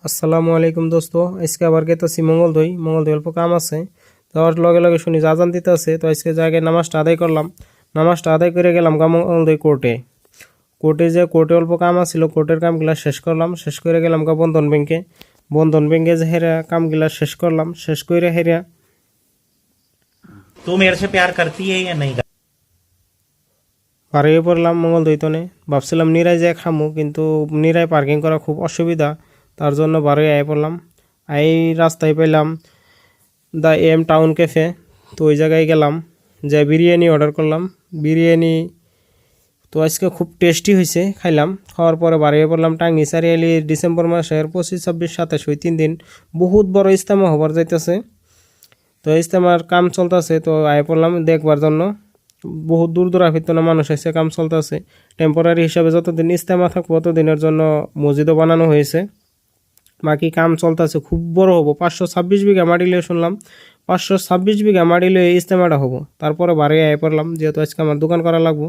আসসালামু আলাইকুম দোস্ত, আজকে আবার গেতেছি মঙ্গলদই অল্প কাম আছে। যাওয়ার লগে লগে শুনি যে আজান দিতে আছে, তো আজকে জায়গায় নামাজটা আদায় করলাম। নামাজটা আদায় করে গেলাম মঙ্গলদই কোর্টে যে কোর্টে অল্প কাম আছিল, কোর্টের কামগুলা শেষ করলাম। শেষ করে গেলাম বন্ধন ব্যাংকে যে হেরা কামগুলা শেষ করলাম। শেষ করে হেরা तू मेरे से प्यार करती है या नहीं? বাড়িয়ে পড়লাম মঙ্গলদৈতনে। ভাবছিলাম নিরাই যায় খামু, কিন্তু নিরাই পার্কিং করা খুব অসুবিধা, তার জন্য বাড়ি আয় পড়লাম। রাস্তায় পেলাম দ্য এম টাউন ক্যাফে, তো ওই জায়গায় গেলাম, যে বিরিয়ানি অর্ডার করলাম। বিরিয়ানি তো আজকে খুব টেস্টি হয়েছে, খাইলাম। খাওয়ার পরে বাড়িয়ে পড়লাম টাঙ্গি চারিয়ালি। ডিসেম্বর মাসের 25, 26, 27 ওই 3 দিন বহুত বড় ইজতেমা হবার যাইতেছে। তো ইজতেমার কাম চলতেছে, তো আয় পড়লাম দেখবার জন্য। বহুত দূর দূরাভিত্তনা মানুষ এসে কাম চলতেছে। টেম্পোরারি হিসাবে যতদিন ইজতেমা থাকবো ততদিনের জন্য মসজিদও বানানো হয়েছে। বাকি কাম চলতেছে, খুব বড় হবো। 526 বিঘা মাটি লিয়ে শুনলাম, 526 বিঘা মাটি লিয়ে ইজতেমাটা হবো। তারপরে বাড়ি আয় পড়লাম, যেহেতু আজকে আমার দোকান করা লাগবো।